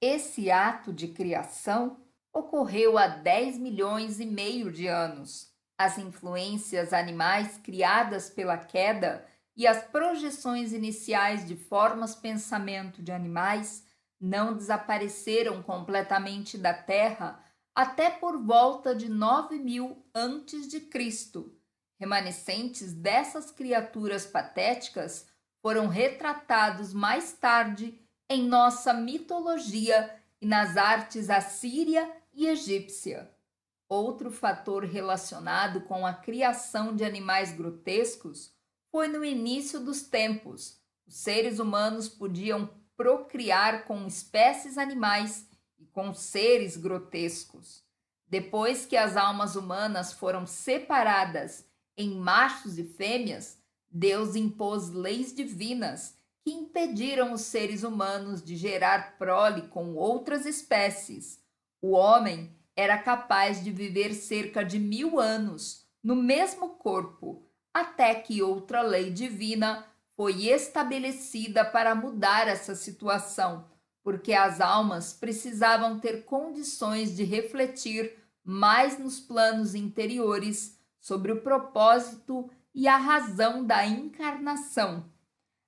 Esse ato de criação ocorreu há 10 milhões e meio de anos. As influências animais criadas pela queda e as projeções iniciais de formas-pensamento de animais não desapareceram completamente da Terra até por volta de 9.000 antes de Cristo. Remanescentes dessas criaturas patéticas foram retratados mais tarde em nossa mitologia e nas artes assíria e egípcia. Outro fator relacionado com a criação de animais grotescos foi no início dos tempos. Os seres humanos podiam procriar com espécies animais e com seres grotescos. Depois que as almas humanas foram separadas em machos e fêmeas, Deus impôs leis divinas que impediram os seres humanos de gerar prole com outras espécies. O homem era capaz de viver cerca de 1.000 anos no mesmo corpo, até que outra lei divina foi estabelecida para mudar essa situação, porque as almas precisavam ter condições de refletir mais nos planos interiores sobre o propósito e a razão da encarnação.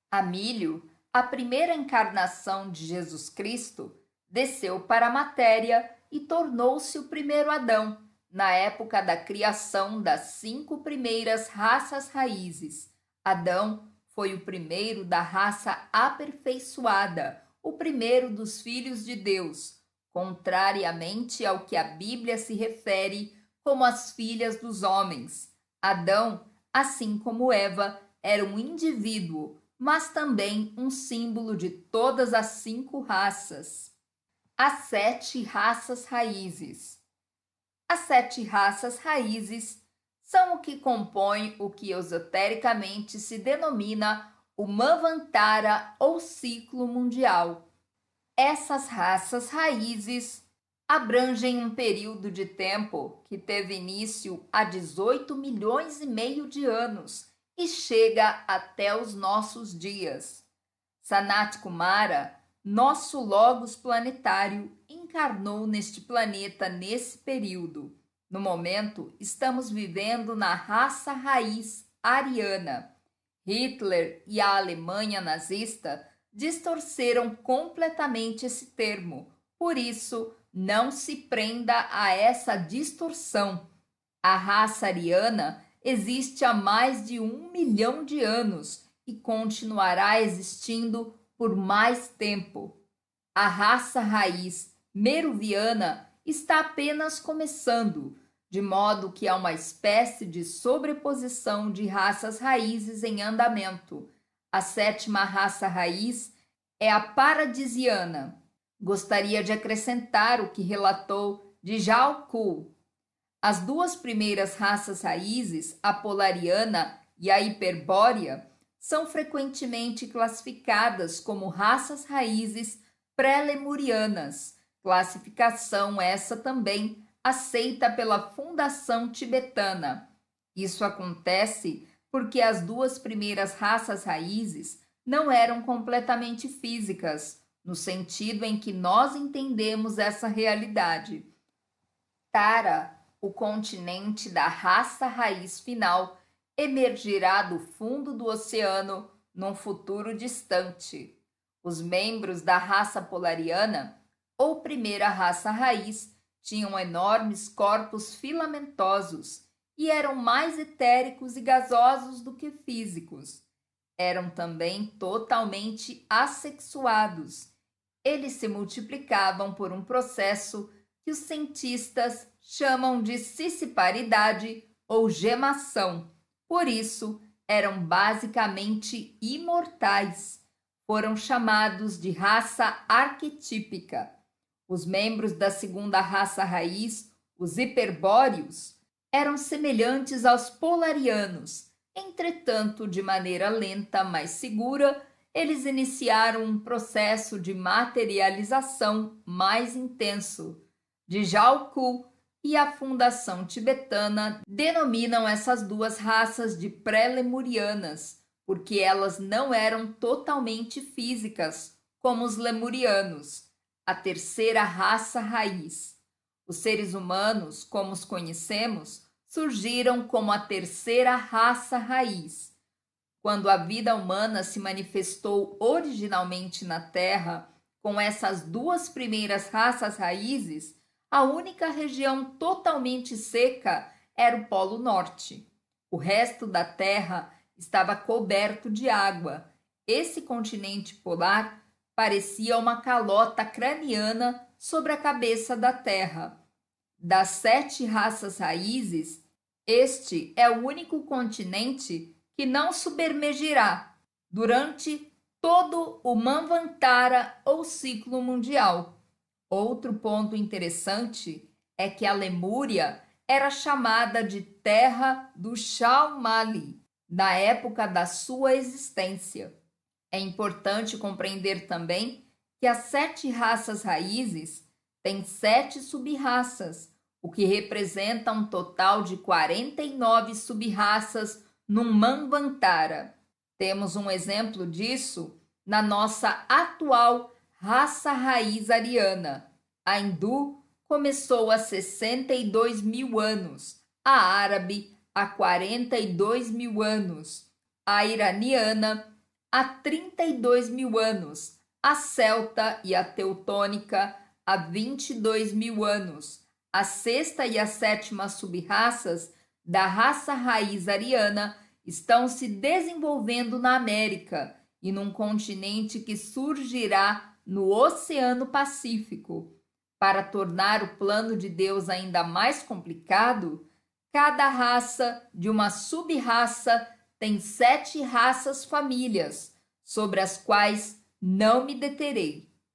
Amílio, a primeira encarnação de Jesus Cristo, desceu para a matéria e tornou-se o primeiro Adão, na época da criação das 5 primeiras raças raízes. Adão foi o primeiro da raça aperfeiçoada, o primeiro dos filhos de Deus, contrariamente ao que a Bíblia se refere como as filhas dos homens. Adão, assim como Eva, era um indivíduo, mas também um símbolo de todas as 5 raças. As 7 raças raízes. As 7 raças raízes são o que compõe o que esotericamente se denomina o Manvantara ou ciclo mundial. Essas raças raízes abrangem um período de tempo que teve início há 18 milhões e meio de anos e chega até os nossos dias. Sanat Kumara, nosso logos planetário, encarnou neste planeta nesse período. No momento, estamos vivendo na raça raiz ariana. Hitler e a Alemanha nazista distorceram completamente esse termo. Por isso, não se prenda a essa distorção. A raça ariana existe há mais de 1 milhão de anos e continuará existindo por mais tempo. A raça raiz meroviana está apenas começando, de modo que há uma espécie de sobreposição de raças raízes em andamento. A 7ª raça raiz é a paradisiana. Gostaria de acrescentar o que relatou Djal Kul. As 2 primeiras raças raízes, a polariana e a hiperbórea, são frequentemente classificadas como raças raízes pré-lemurianas, classificação essa também aceita pela Fundação Tibetana. Isso acontece porque as 2 primeiras raças raízes não eram completamente físicas, no sentido em que nós entendemos essa realidade. Tara, o continente da raça raiz final, emergirá do fundo do oceano num futuro distante. Os membros da raça polariana, ou primeira raça raiz, tinham enormes corpos filamentosos e eram mais etéricos e gasosos do que físicos. Eram também totalmente assexuados. Eles se multiplicavam por um processo que os cientistas chamam de cisciparidade ou gemação. Por isso, eram basicamente imortais. Foram chamados de raça arquetípica. Os membros da 2ª raça raiz, os hiperbóreos, eram semelhantes aos polarianos. Entretanto, de maneira lenta, mas segura, eles iniciaram um processo de materialização mais intenso. Djal Kul e a Fundação Tibetana denominam essas 2 raças de pré-lemurianas, porque elas não eram totalmente físicas, como os lemurianos. a terceira raça raiz. Os seres humanos, como os conhecemos, surgiram como a terceira raça raiz. Quando a vida humana se manifestou originalmente na Terra, com essas duas primeiras raças raízes, a única região totalmente seca era o Polo Norte. O resto da Terra estava coberto de água. Esse continente polar parecia uma calota craniana sobre a cabeça da Terra. Das 7 raças raízes, este é o único continente que não submergirá durante todo o Manvantara ou ciclo mundial. Outro ponto interessante é que a Lemúria era chamada de Terra do Shaumali, na época da sua existência. É importante compreender também que as 7 raças raízes têm 7 sub-raças, o que representa um total de 49 sub-raças num Manvantara. Temos um exemplo disso na nossa atual raça raiz ariana. A hindu começou há 62 mil anos, a árabe há 42 mil anos, a iraniana há 32 mil anos, a celta e a teutônica há 22 mil anos. A sexta e a sétima sub-raças da raça raiz ariana estão se desenvolvendo na América e num continente que surgirá no Oceano Pacífico. Para tornar o plano de Deus ainda mais complicado, cada raça de uma sub-raça tem 7 raças famílias, sobre as quais não me deterei.